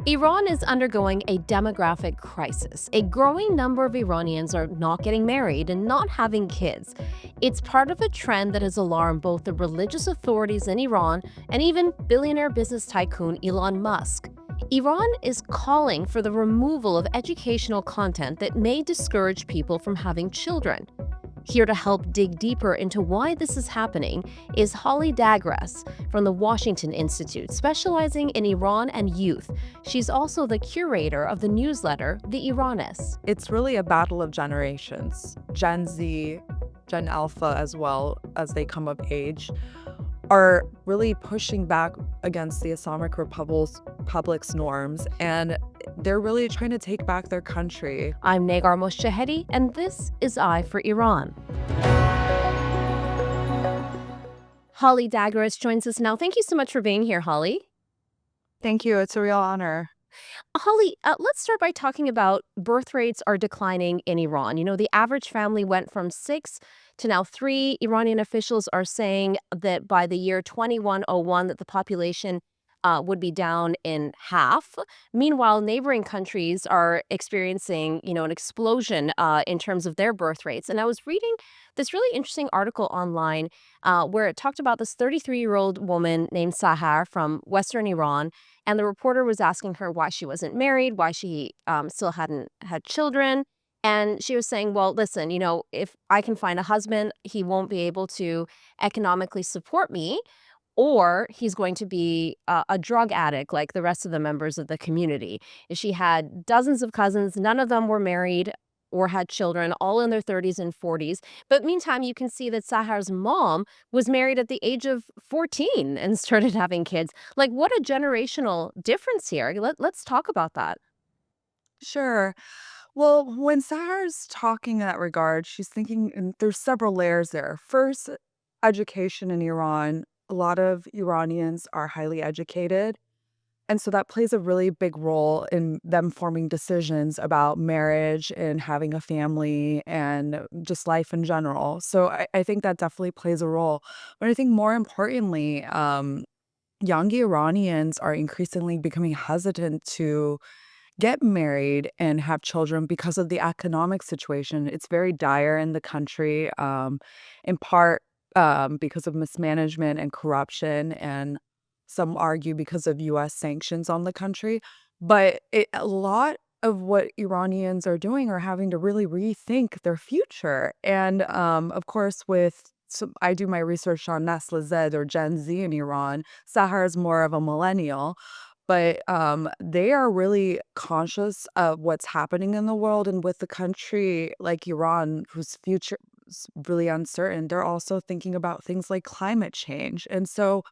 Iran is undergoing a demographic crisis. A growing number of Iranians are not getting married and not having kids. It's part of a trend that has alarmed both the religious authorities in Iran and even billionaire business tycoon Elon Musk. Iran is calling for the removal of educational content that may discourage people from having children. Here to help dig deeper into why this is happening is Holly Dagres from the Washington Institute, specializing in Iran and youth. She's also the curator of the newsletter, The Iranis. It's really a battle of generations. Gen Z, Gen Alpha, as well as they come of age, are really pushing back against the Islamic Republic's norms, and they're really trying to take back their country. I'm Negar Moshahedi, and this is Eye for Iran. Holly Dagres joins us now. Thank you so much for being here, Holly. Thank you. It's a real honor. Holly, let's start by talking about birth rates are declining in Iran. You know, the average family went from six to now three. Iranian officials are saying that by the year 2101, that the population would be down in half. Meanwhile, neighboring countries are experiencing, an explosion in terms of their birth rates. And I was reading this really interesting article online where it talked about this 33-year-old woman named Sahar from Western Iran. And the reporter was asking her why she wasn't married, why she still hadn't had children. And she was saying, well, listen, if I can find a husband, he won't be able to economically support me, or he's going to be a drug addict like the rest of the members of the community. She had dozens of cousins. None of them were married or had children, all in their 30s and 40s. But meantime, you can see that Sahar's mom was married at the age of 14 and started having kids. Like, what a generational difference here. Let's talk about that. Sure. Well, when Sahar's talking in that regard, she's thinking, and there's several layers there. First, education in Iran. A lot of Iranians are highly educated. And so that plays a really big role in them forming decisions about marriage and having a family and just life in general. So I think that definitely plays a role. But I think more importantly, young Iranians are increasingly becoming hesitant to get married and have children because of the economic situation. It's very dire in the country, in part because of mismanagement and corruption, and some argue because of U.S. sanctions on the country. But a lot of what Iranians are doing are having to really rethink their future. And of course, I do my research on Nestle Z or Gen Z in Iran. Sahar is more of a millennial, but they are really conscious of what's happening in the world, and with the country like Iran, whose future is really uncertain, they're also thinking about things like climate change. And so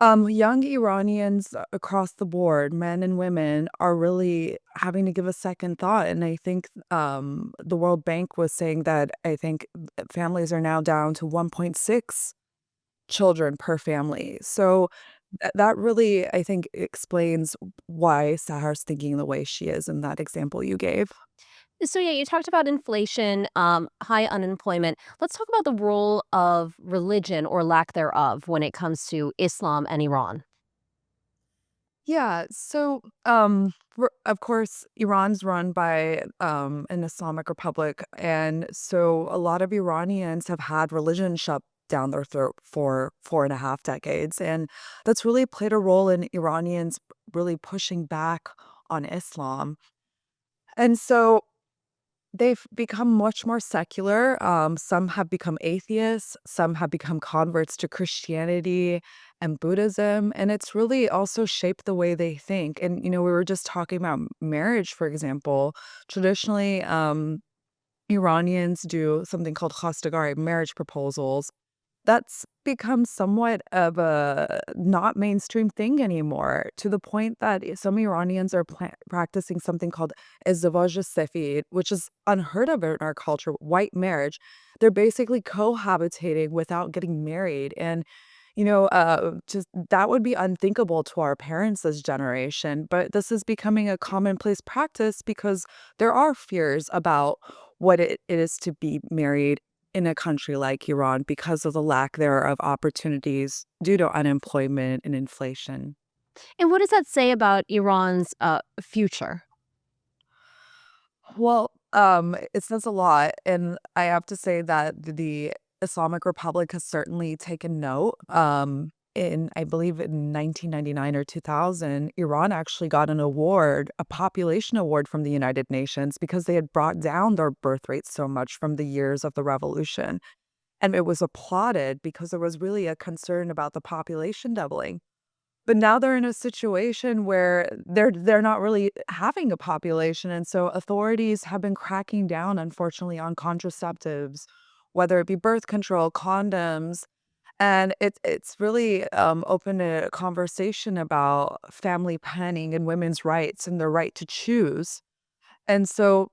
young Iranians across the board, men and women, are really having to give a second thought. And I think the World Bank was saying that I think families are now down to 1.6 children per family. So that really, I think, explains why Sahar's thinking the way she is in that example you gave. So yeah, you talked about inflation, high unemployment. Let's talk about the role of religion or lack thereof when it comes to Islam and Iran. Yeah, so of course, Iran's run by an Islamic Republic, and so a lot of Iranians have had religion shoved down their throat for 4.5 decades, and that's really played a role in Iranians really pushing back on Islam. And so they've become much more secular. Some have become atheists, some have become converts to Christianity and Buddhism, and it's really also shaped the way they think. And, we were just talking about marriage, for example. Traditionally, Iranians do something called khastagari, marriage proposals. That's become somewhat of a not mainstream thing anymore, to the point that some Iranians are practicing something called izdivaj sefid, which is unheard of in our culture, white marriage. They're basically cohabitating without getting married. And, just that would be unthinkable to our parents' generation. But this is becoming a commonplace practice because there are fears about what it is to be married in a country like Iran because of the lack there of opportunities due to unemployment and inflation. And what does that say about Iran's future? Well, it says a lot, and I have to say that the Islamic Republic has certainly taken note. In I believe in 1999 or 2000, Iran actually got an award, a population award from the United Nations because they had brought down their birth rate so much from the years of the revolution. And it was applauded because there was really a concern about the population doubling. But now they're in a situation where they're not really having a population, and so authorities have been cracking down, unfortunately, on contraceptives, whether it be birth control, condoms, and it's really, opened a conversation about family planning and women's rights and their right to choose, and so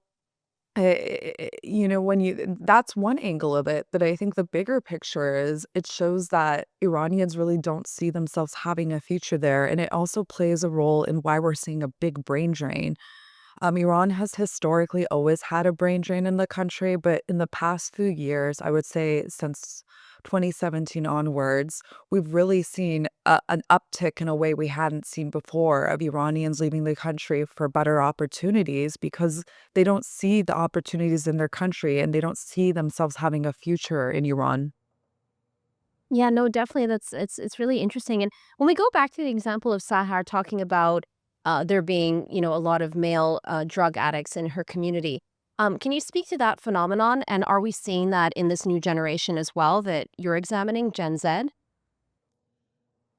when you that's one angle of it, but I think the bigger picture is it shows that Iranians really don't see themselves having a future there, and it also plays a role in why we're seeing a big brain drain. Iran has historically always had a brain drain in the country, but in the past few years, I would say since 2017 onwards, we've really seen an uptick in a way we hadn't seen before of Iranians leaving the country for better opportunities because they don't see the opportunities in their country and they don't see themselves having a future in Iran. Yeah, no, definitely. It's really interesting. And when we go back to the example of Sahar talking about there being, a lot of male drug addicts in her community, can you speak to that phenomenon? And are we seeing that in this new generation as well that you're examining, Gen Z?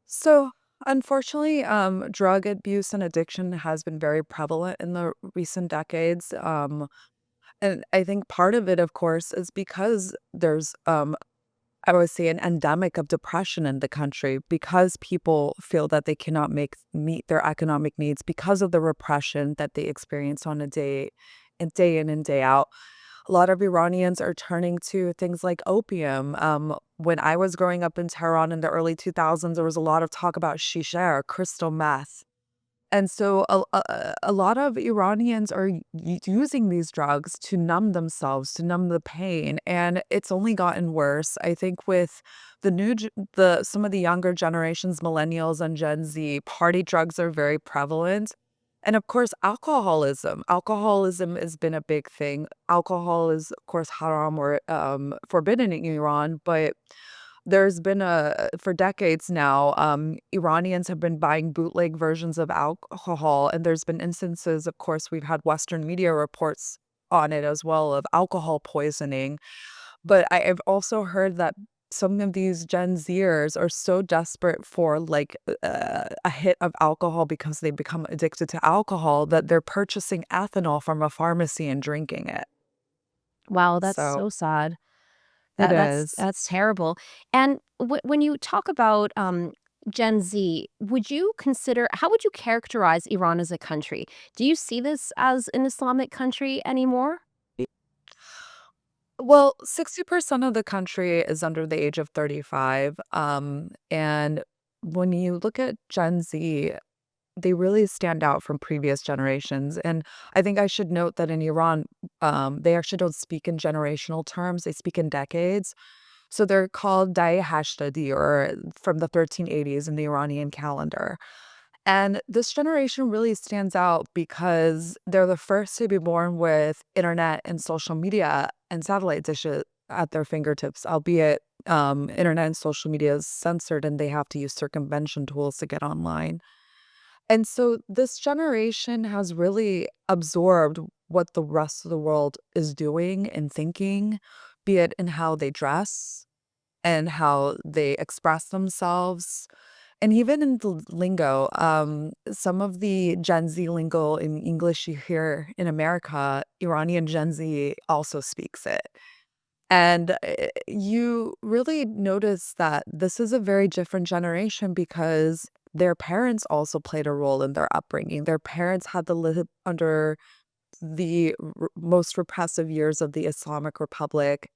So, unfortunately, drug abuse and addiction has been very prevalent in the recent decades. And I think part of it, of course, is because there's, I would say, an endemic of depression in the country because people feel that they cannot meet their economic needs because of the repression that they experience on a day in and day out. A lot of Iranians are turning to things like opium. When I was growing up in Tehran in the early 2000s, there was a lot of talk about shisha or crystal meth. And so a lot of Iranians are using these drugs to numb themselves, to numb the pain, and it's only gotten worse. I think with the some of the younger generations, millennials and Gen Z, party drugs are very prevalent. And of course, alcoholism. Alcoholism has been a big thing. Alcohol is, of course, haram or forbidden in Iran, but there's been for decades now, Iranians have been buying bootleg versions of alcohol, and there's been instances, of course, we've had Western media reports on it as well of alcohol poisoning. But I've also heard that some of these Gen Zers are so desperate for like a hit of alcohol because they become addicted to alcohol that they're purchasing ethanol from a pharmacy and drinking it. Wow, that's So so sad. it That's is. that's terrible. And when you talk about Gen Z, would you consider how would you characterize Iran as a country? Do you see this as an Islamic country anymore? Well, 60% of the country is under the age of 35. And when you look at Gen Z, they really stand out from previous generations. And I think I should note that in Iran, they actually don't speak in generational terms, they speak in decades. So they're called Dai Hashtadi or from the 1380s in the Iranian calendar. And this generation really stands out because they're the first to be born with internet and social media and satellite dishes at their fingertips, albeit internet and social media is censored and they have to use circumvention tools to get online. And so this generation has really absorbed what the rest of the world is doing and thinking, be it in how they dress and how they express themselves and even in the lingo, some of the Gen Z lingo in English you hear in America, Iranian Gen Z also speaks it. And you really notice that this is a very different generation because their parents also played a role in their upbringing. Their parents had to live under the most repressive years of the Islamic Republic.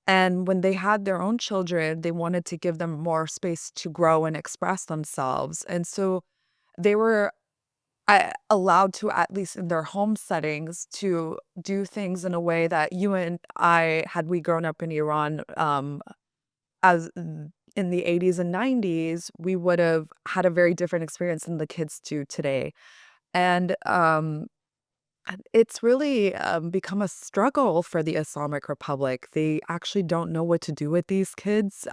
And when they had their own children, they wanted to give them more space to grow and express themselves. And so they were allowed to, at least in their home settings, to do things in a way that you and I, had we grown up in Iran, as in the 80s and 90s, we would have had a very different experience than the kids do today. And it's really become a struggle for the Islamic Republic. They actually don't know what to do with these kids.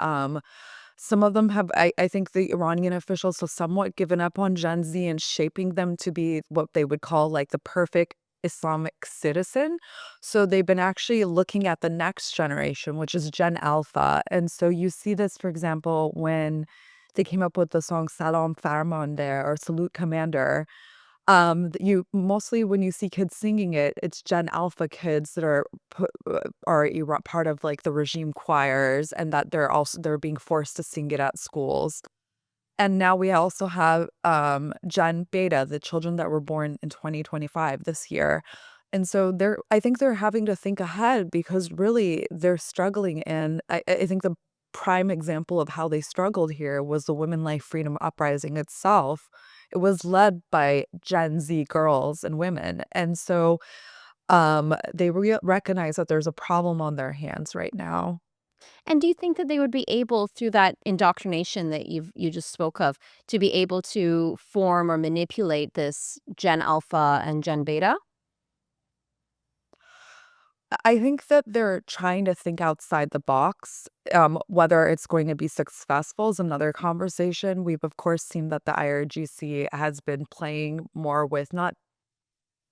Some of them have, I think the Iranian officials have somewhat given up on Gen Z and shaping them to be what they would call like the perfect Islamic citizen. So they've been actually looking at the next generation, which is Gen Alpha. And so you see this, for example, when they came up with the song Salam Farmande or Salute Commander. You mostly when you see kids singing it, it's Gen Alpha kids that are part of like the regime choirs, and that they're being forced to sing it at schools. And now we also have, Gen Beta, the children that were born in 2025 this year. And so I think they're having to think ahead because really they're struggling, and I think the prime example of how they struggled here was the Women Life Freedom Uprising itself. It was led by Gen Z girls and women, and so, they recognize that there's a problem on their hands right now. And do you think that they would be able, through that indoctrination that you just spoke of, to be able to form or manipulate this Gen Alpha and Gen Beta? I think that they're trying to think outside the box. Whether it's going to be successful is another conversation. We've, of course, seen that the IRGC has been playing more with not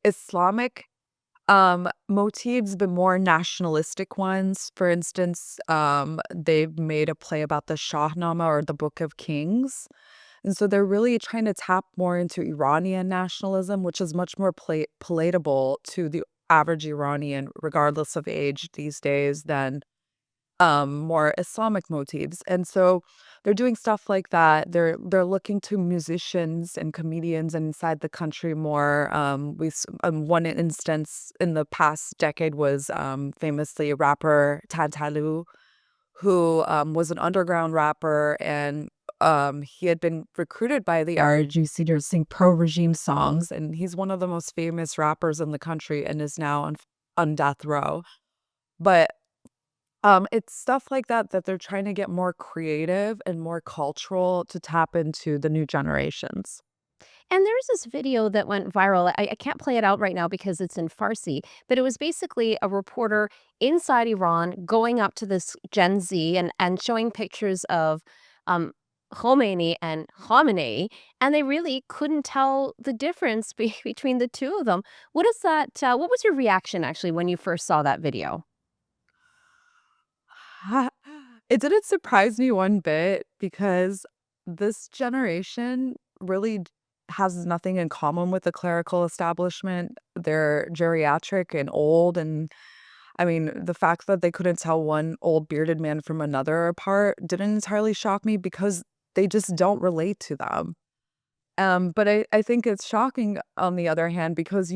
Islamic motifs, but more nationalistic ones. For instance, they've made a play about the Shahnameh or the Book of Kings. And so they're really trying to tap more into Iranian nationalism, which is much more palatable to the average Iranian, regardless of age these days, than more Islamic motifs. And so they're doing stuff like that. They're looking to musicians and comedians inside the country more. One instance in the past decade was famously rapper Tantalu, who was an underground rapper, and he had been recruited by the RGC to sing pro-regime songs, and he's one of the most famous rappers in the country and is now on death row. But it's stuff like that that they're trying to get more creative and more cultural to tap into the new generations. And there's this video that went viral. I can't play it out right now because it's in Farsi, but it was basically a reporter inside Iran going up to this Gen Z and showing pictures of um, Khomeini and Khamenei, and they really couldn't tell the difference between the two of them. What is that? What was your reaction actually when you first saw that video? It didn't surprise me one bit because this generation really has nothing in common with the clerical establishment. They're geriatric and old, and I mean, the fact that they couldn't tell one old bearded man from another apart didn't entirely shock me because they just don't relate to them. But I think it's shocking on the other hand because,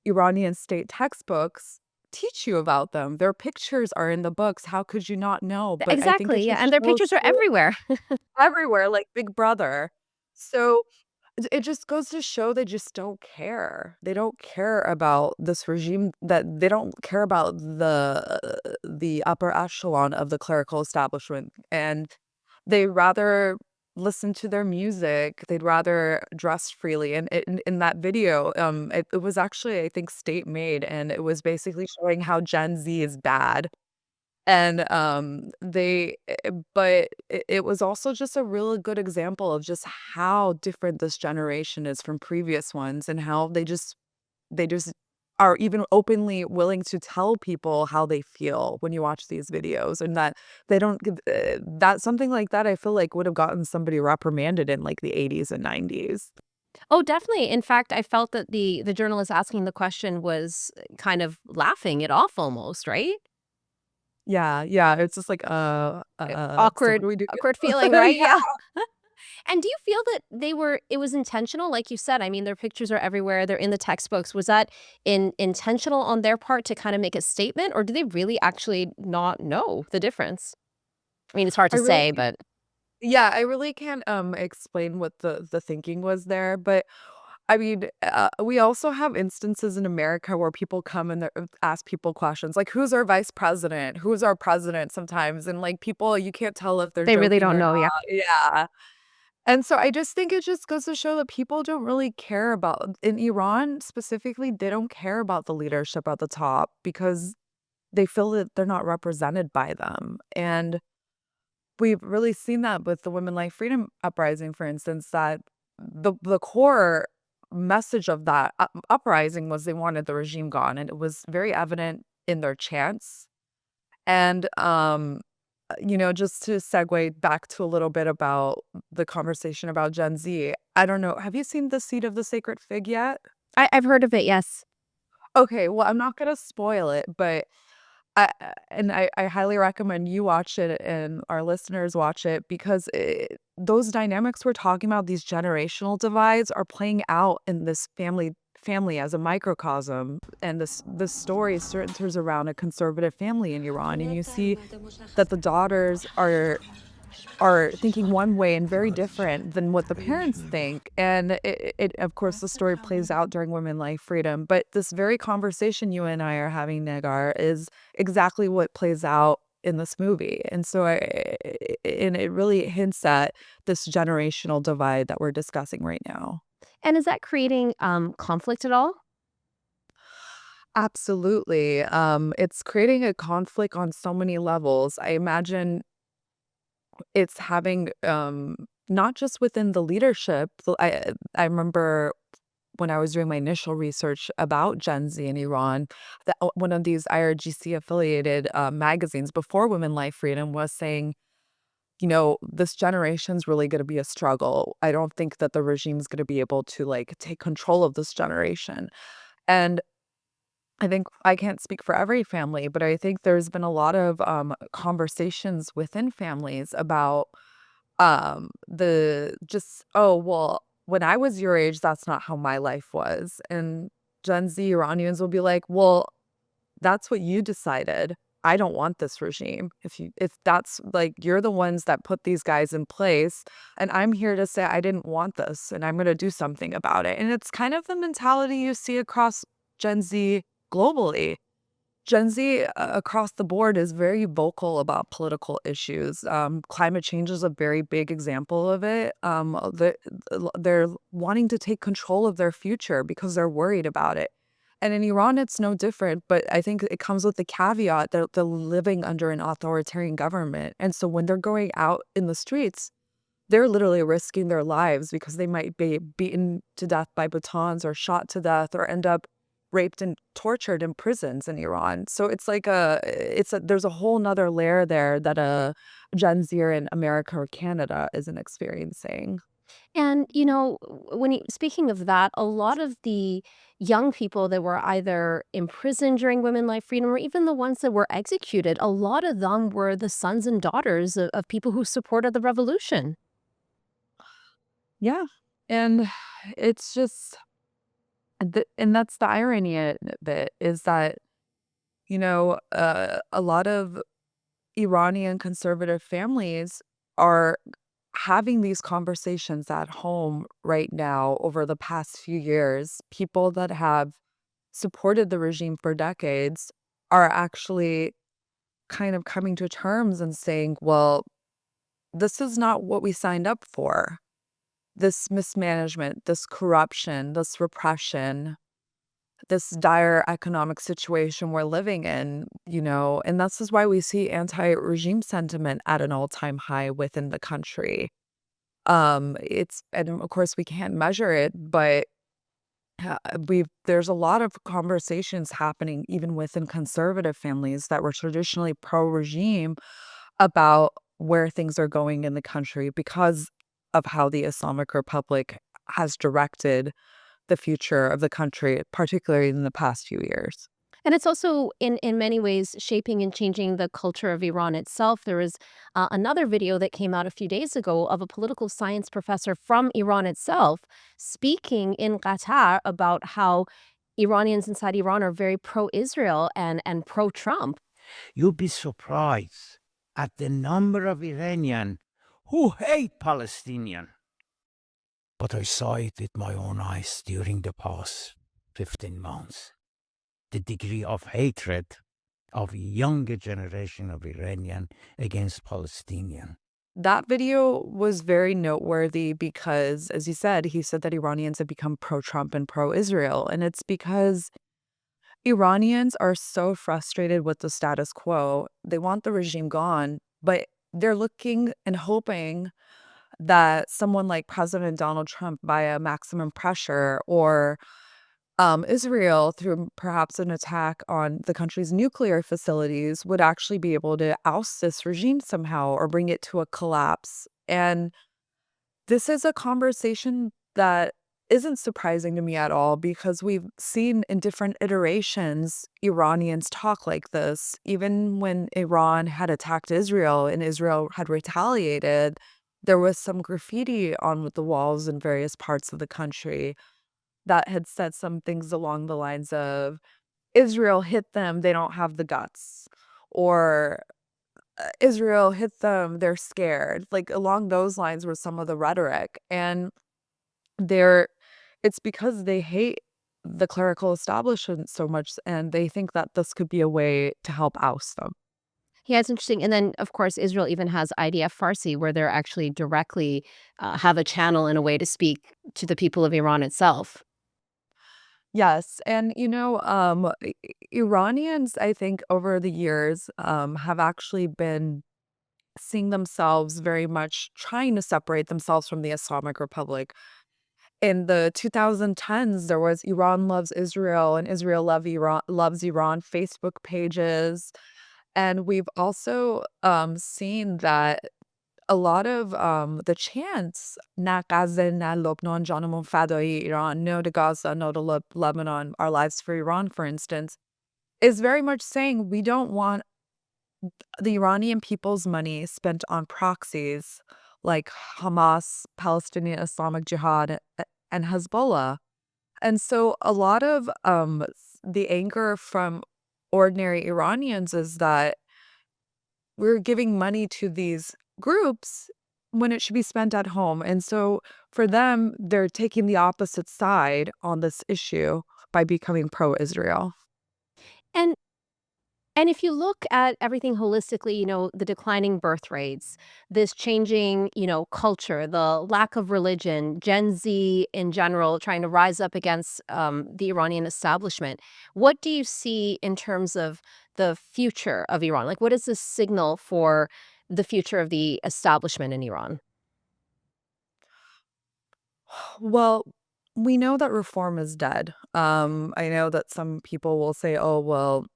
Iranian state textbooks teach you about them. Their pictures are in the books. How could you not know? But I think it Exactly. Yeah, and just their shows pictures are too everywhere. everywhere, like Big Brother. So it just goes to show they just don't care. They don't care about this regime, that they don't care about the upper echelon of the clerical establishment, and they rather listen to their music. They'd rather dress freely. And in that video, it was actually, I think, state made, and it was basically showing how Gen Z is bad. And, but it was also just a really good example of just how different this generation is from previous ones, and how they just are even openly willing to tell people how they feel when you watch these videos, and that they don't give that something like that I feel like would have gotten somebody reprimanded in, like, the 80s and 90s. Oh, definitely. In fact, I felt that the journalist asking the question was kind of laughing it off almost, right? Yeah, yeah, it's just like, so what Awkward do we do awkward feeling, now? right? Yeah. Yeah. And do you feel that it was intentional, like you said? I mean, their pictures are everywhere, they're in the textbooks. Was that intentional on their part to kinda make a statement, or do they really actually not know the difference? I mean, it's hard I to really say, but Yeah, I really can't, explain what the thinking was there, but I mean, we also have instances in America where people come and ask people questions like, "Who's our vice president? Who's our president?" Sometimes, and like people, you can't tell if they're They really joking don't or know, yeah. not. Yeah, and so I just think it just goes to show that people don't really care about in Iran specifically. They don't care about the leadership at the top because they feel that they're not represented by them, and we've really seen that with the Women Life Freedom Uprising, for instance, that the core message of that uprising was they wanted the regime gone, and it was very evident in their chants. And, just to segue back to a little bit about the conversation about Gen Z, I don't know, have you seen The Seed of the Sacred Fig yet? I've heard of it, yes. Okay, well, I'm not gonna spoil it, but I highly recommend you watch it and our listeners watch it because those dynamics we're talking about, these generational divides, are playing out in this family as a microcosm, and this story centers around a conservative family in Iran, and you see that the daughters are thinking one way and very different than what the parents think. And of course, the story plays out during Women Life Freedom. But this very conversation you and I are having, Nagar, is exactly what plays out in this movie. And so and it really hints at this generational divide that we're discussing right now. And is that creating, conflict at all? Absolutely. It's creating a conflict on so many levels. I imagine it's having, not just within the leadership. I remember when I was doing my initial research about Gen Z in Iran, that one of these IRGC affiliated, magazines before Women Life Freedom was saying, "This generation's really gonna be a struggle. I don't think that the regime's gonna be able to, like, take control of this generation." And I think I can't speak for every family, but I think there's been a lot of, conversations within families about the just, "Oh, well, when I was your age, that's not how my life was." And Gen Z Iranians will be like, "Well, that's what you decided. I don't want this regime. If that's like, you're the ones that put these guys in place, and I'm here to say I didn't want this, and I'm gonna do something about it." And it's kind of the mentality you see across Gen Z globally. Gen Z across the board is very vocal about political issues. Climate change is a very big example of it. They're wanting to take control of their future because they're worried about it. And in Iran, it's no different, but I think it comes with the caveat that they're living under an authoritarian government. And so when they're going out in the streets, they're literally risking their lives because they might be beaten to death by batons or shot to death or end up raped and tortured in prisons in Iran. So there's a whole nother layer there that a Gen Zer in America or Canada isn't experiencing. And, when you speaking of that, a lot of the young people that were either imprisoned during Women Life Freedom or even the ones that were executed, a lot of them were the sons and daughters of people who supported the revolution. Yeah. And it's just and that's the irony of it is that, a lot of Iranian conservative families are having these conversations at home right now over the past few years. People that have supported the regime for decades are actually kind of coming to terms and saying, well, this is not what we signed up for. This mismanagement, this corruption, this repression, this dire economic situation we're living in, and this is why we see anti-regime sentiment at an all-time high within the country. And of course we can't measure it, but there's a lot of conversations happening even within conservative families that were traditionally pro-regime about where things are going in the country because of how the Islamic Republic has directed the future of the country, particularly in the past few years. And it's also in many ways shaping and changing the culture of Iran itself. There was another video that came out a few days ago of a political science professor from Iran itself speaking in Qatar about how Iranians inside Iran are very pro-Israel and pro-Trump. You'd be surprised at the number of Iranian who hate Palestinian. but I saw it with my own eyes during the past 15 months. The degree of hatred of younger generation of Iranian against Palestinian. That video was very noteworthy because, as you said, he said that Iranians have become pro-Trump and pro-Israel, and it's because Iranians are so frustrated with the status quo. They want the regime gone, but they're looking and hoping that someone like President Donald Trump, via maximum pressure, or Israel, through perhaps an attack on the country's nuclear facilities, would actually be able to oust this regime somehow or bring it to a collapse. And this is a conversation that isn't surprising to me at all because we've seen in different iterations Iranians talk like this. Even when Iran had attacked Israel and Israel had retaliated, there was some graffiti on the walls in various parts of the country that had said some things along the lines of, Israel hit them, they don't have the guts. Or Israel hit them, they're scared. Like along those lines were some of the rhetoric. And they're it's because they hate the clerical establishment so much and they think that this could be a way to help oust them. Yeah, it's interesting. And then, of course, Israel even has IDF Farsi, where they're actually directly have a channel and a way to speak to the people of Iran itself. Yes, and Iranians, I think over the years, have actually been seeing themselves very much trying to separate themselves from the Islamic Republic. In the 2010s, there was Iran Loves Israel and Israel Loves Iran Facebook pages. And we've also seen that a lot of the chants, Na Gaza, Na Lebanon, Janamon Fadai, Iran, no to Gaza, no to Lebanon, our lives for Iran, for instance, is very much saying we don't want the Iranian people's money spent on proxies like Hamas, Palestinian Islamic Jihad, and Hezbollah. And so a lot of the anger from ordinary Iranians is that we're giving money to these groups when it should be spent at home. And so for them, they're taking the opposite side on this issue by becoming pro-Israel. And And if you look at everything holistically, the declining birth rates, this changing, culture, the lack of religion, Gen Z in general trying to rise up against the Iranian establishment, what do you see in terms of the future of Iran? Like, what is this signal for the future of the establishment in Iran? Well, we know that reform is dead. I know that some people will say, oh, well,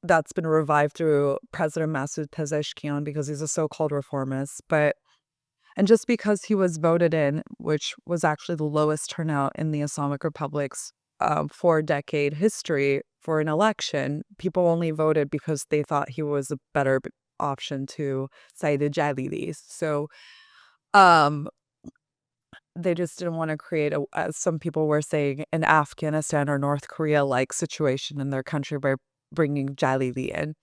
that's been revived through President Masoud Pezeshkian because he's a so-called reformist. And just because he was voted in, which was actually the lowest turnout in the Islamic Republic's 4-decade history for an election, people only voted because they thought he was a better option to say the Jalidis. So um, they just didn't want to create as some people were saying, an Afghanistan or North Korea-like situation in their country by bringing Jalili in.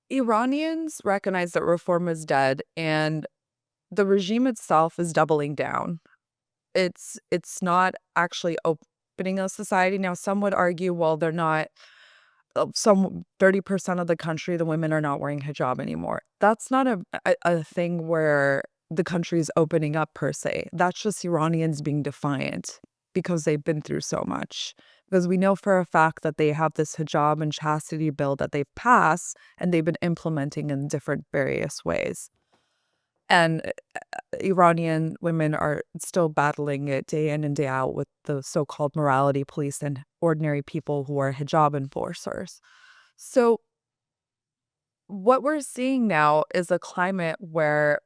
Iranians recognize that reform is dead, and the regime itself is doubling down. It's not actually opening a society. Now, some would argue, well, they're not some 30% of the country, the women are not wearing hijab anymore. That's not a thing where the country is opening up per se. That's just Iranians being defiant because they've been through so much. Because we know for a fact that they have this hijab and chastity bill that they've passed and they've been implementing in different various ways. And Iranian women are still battling it day in and day out with the so-called morality police and ordinary people who are hijab enforcers. So what we're seeing now is a climate where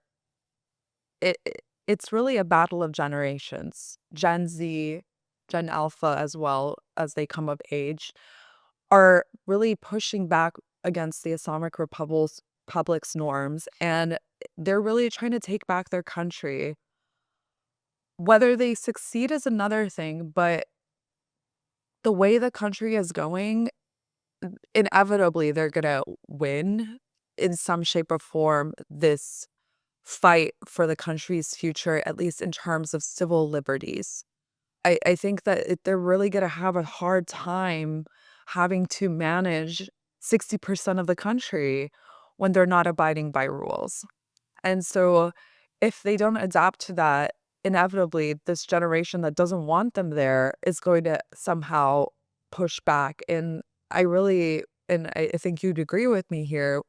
it's really a battle of generations. Gen Z, Gen Alpha as well as they come of age are really pushing back against the Islamic Republic's norms, and they're really trying to take back their country. Whether they succeed is another thing, but the way the country is going, inevitably they're gonna win in some shape or form this fight for the country's future, at least in terms of civil liberties. I think that they're really going to have a hard time having to manage 60% of the country when they're not abiding by rules. And so if they don't adapt to that, inevitably, this generation that doesn't want them there is going to somehow push back. And I think you'd agree with me here,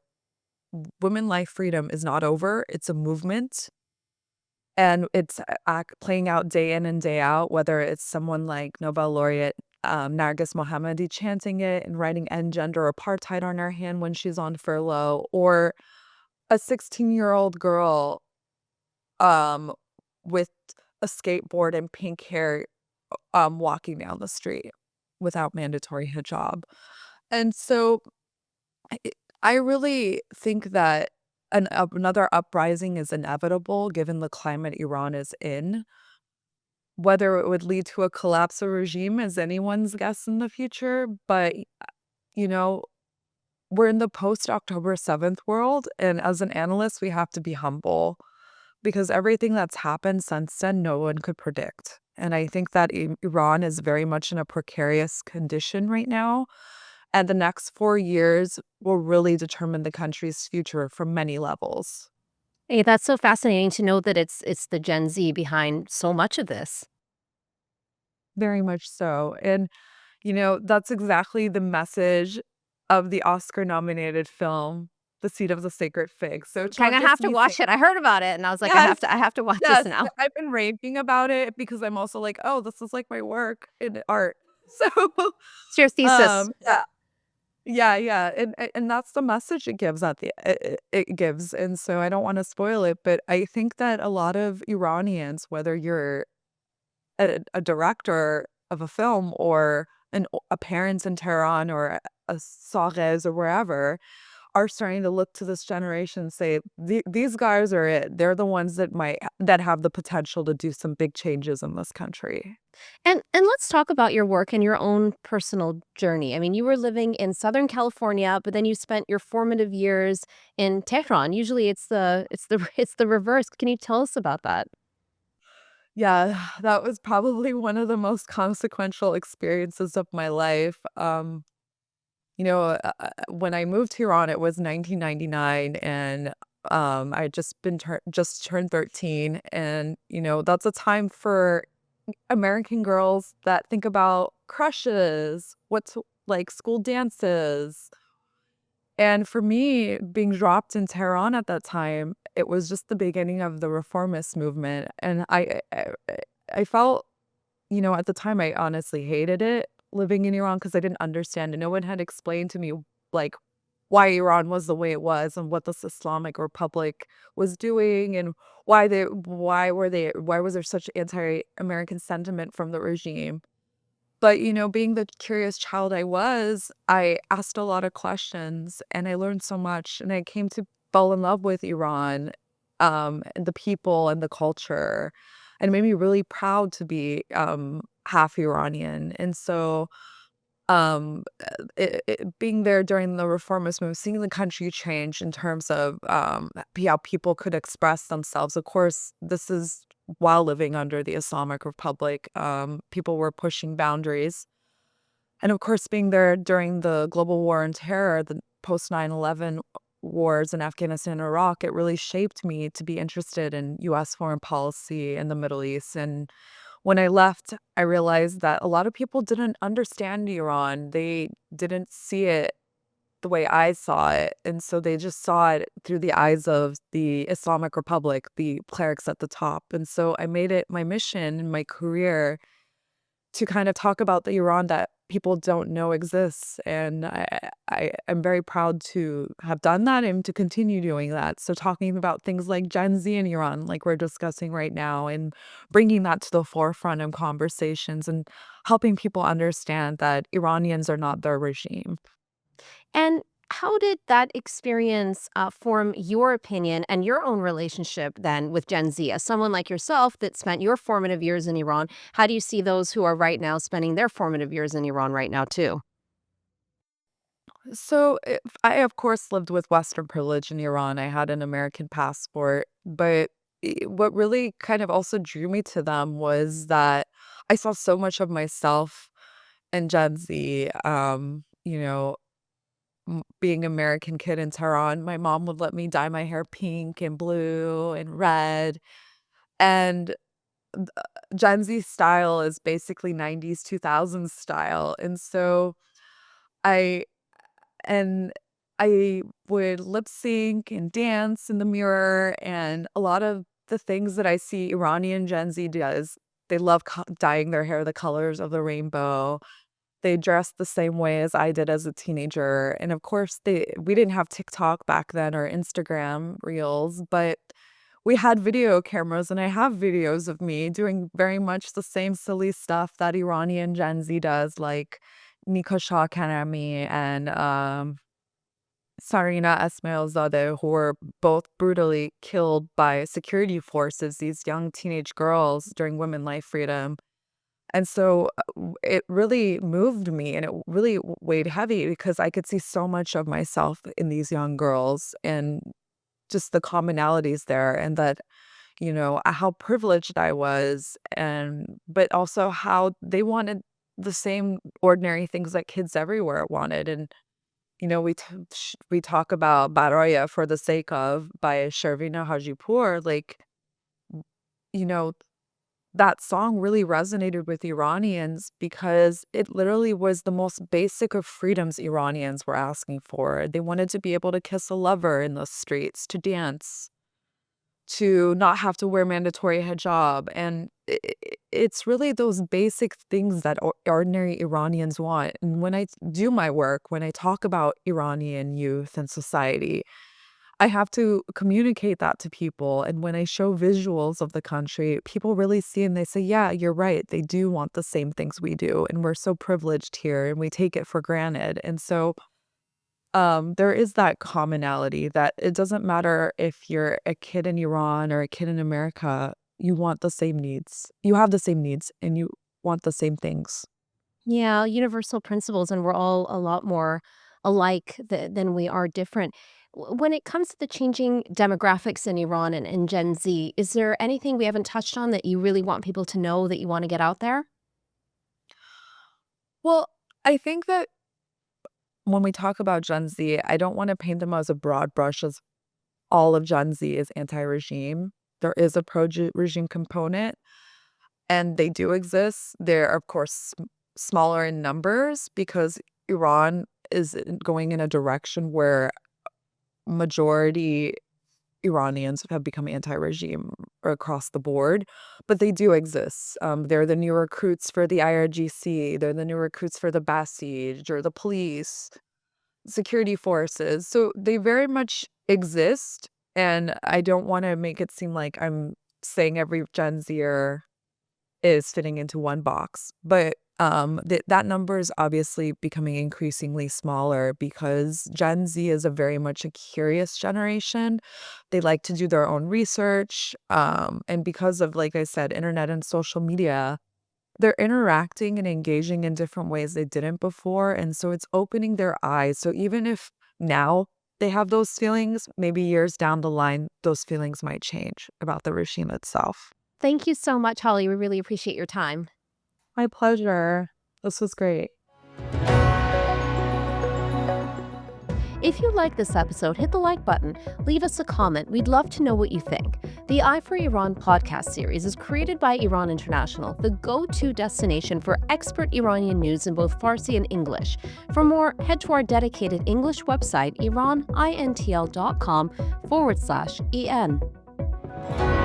women life freedom is not over. It's a movement. And it's playing out day in and day out, whether it's someone like Nobel laureate Nargis Mohammadi chanting it and writing "End Gender Apartheid" on her hand when she's on furlough, or a 16-year-old girl um, with a skateboard and pink hair walking down the street without mandatory hijab. And so I I really think that another uprising is inevitable given the climate Iran is in. Whether it would lead to a collapse of regime is anyone's guess in the future, but, you know, we're in the post-October 7th world, and as an analyst, we have to be humble because everything that's happened since then, no one could predict. And I think that Iran is very much in a precarious condition right now, and the next 4 years will really determine the country's future from many levels. Hey, that's so fascinating to know that it's the Gen Z behind so much of this. Very much so, and, that's exactly the message of the Oscar-nominated film, The Seed of the Sacred Fig, so it's Okay, I'm not gonna have just to me saying. watch it. I heard about it, and I was like, Yes, I have to watch this yes, now." I've been raving about it because I'm also like, "Oh, this is like my work in art." So, It's your thesis. yeah. Yeah, yeah, and that's the message it gives at the it gives, and so I don't wanna spoil it, but I think that a lot of Iranians, whether you're a director of a film or a parent in Tehran or a Saghez or wherever, are starting to look to this generation and say, These guys are it. They're the ones that have the potential to do some big changes in this country." And let's talk about your work and your own personal journey. I mean, you were living in Southern California, but then you spent your formative years in Tehran. Usually it's the reverse. Can you tell us about that? Yeah, that was probably one of the most consequential experiences of my life. When I moved to Iran, it was 1999, and I had just turned 13, and that's a time for American girls that think about crushes, what's like school dances. And for me, being dropped in Tehran at that time, it was just the beginning of the reformist movement. And I felt, at the time, I honestly hated it living in Iran because I didn't understand. And no one had explained to me, like, why Iran was the way it was and what this Islamic Republic was doing and why was there such anti-American sentiment from the regime. But, being the curious child I was, I asked a lot of questions and I learned so much and I came to fall in love with Iran, and the people and the culture. And it made me really proud to be half Iranian. And so being there during the reformist movement, seeing the country change in terms of how people could express themselves. Of course, this is while living under the Islamic Republic. People were pushing boundaries. And of course, being there during the global war on terror, the post 9/11 wars in Afghanistan and Iraq, it really shaped me to be interested in US foreign policy in the Middle East. And when I left, I realized that a lot of people didn't understand Iran. They didn't see it the way I saw it. And so they just saw it through the eyes of the Islamic Republic, the clerics at the top. And so I made it my mission in my career to kind of talk about the Iran that people don't know exists. And I'm very proud to have done that and to continue doing that. So talking about things like Gen Z in Iran, like we're discussing right now, and bringing that to the forefront of conversations and helping people understand that Iranians are not their regime. And how did that experience form your opinion and your own relationship then with Gen Z? As someone like yourself that spent your formative years in Iran, how do you see those who are right now spending their formative years in Iran right now, too? So, I, of course, lived with Western privilege in Iran. I had an American passport, but what really kind of also drew me to them was that I saw so much of myself in Gen Z. Being American kid in Tehran, my mom would let me dye my hair pink and blue and red, and Gen Z style is basically 90s, 2000s style, I and I would lip sync and dance in the mirror, and a lot of the things that I see Iranian Gen Z does, they love dyeing their hair the colors of the rainbow. They dress the same way as I did as a teenager, and of course, we didn't have TikTok back then or Instagram Reels, but we had video cameras, and I have videos of me doing very much the same silly stuff that Iranian Gen Z does, like Nika Shah Kanami and, Sarina Esmailzadeh, who were both brutally killed by security forces, these young teenage girls during Women Life Freedom. And so, it really moved me, and it really weighed heavy because I could see so much of myself in these young girls and just the commonalities there, and that, how privileged I was, and but also how they wanted the same ordinary things that kids everywhere wanted. And we talk about Baraya for the sake of by Shervina Hajipour, like, you know, that song really resonated with Iranians because it literally was the most basic of freedoms Iranians were asking for. They wanted to be able to kiss a lover in the streets, to dance, to not have to wear mandatory hijab, and it's really those basic things that ordinary Iranians want. And when I do my work, when I talk about Iranian youth and society, I have to communicate that to people, and when I show visuals of the country, people really see and they say, "Yeah, you're right, they do want the same things we do, and we're so privileged here, and we take it for granted." And so, there is that commonality that it doesn't matter if you're a kid in Iran or a kid in America, you want the same needs. You have the same needs, and you want the same things. Yeah, universal principles, and we're all a lot more alike than we are different. When it comes to the changing demographics in Iran and Gen Z, is there anything we haven't touched on that you really want people to know that you want to get out there? Well, I think that when we talk about Gen Z, I don't wanna paint them as a broad brush as all of Gen Z is anti-regime. There is a pro-regime component, and they do exist. They're, of course, smaller in numbers because Iran is going in a direction where majority Iranians have become anti-regime across the board, but they do exist. They're the new recruits for the IRGC, they're the new recruits for the Basij or the police, security forces. So they very much exist, and I don't wanna make it seem like I'm saying every Gen Zer is fitting into one box, but, that number is obviously becoming increasingly smaller because Gen Z is a very much a curious generation. They like to do their own research, and because of, like I said, internet and social media, they're interacting and engaging in different ways they didn't before, and so it's opening their eyes. So even if now they have those feelings, maybe years down the line, those feelings might change about the regime itself. Thank you so much, Holly. We really appreciate your time. My pleasure. This was great. If you like this episode, hit the like button, leave us a comment. We'd love to know what you think. The Eye for Iran podcast series is created by Iran International, the go-to destination for expert Iranian news in both Farsi and English. For more, head to our dedicated English website, iranintl.com/en.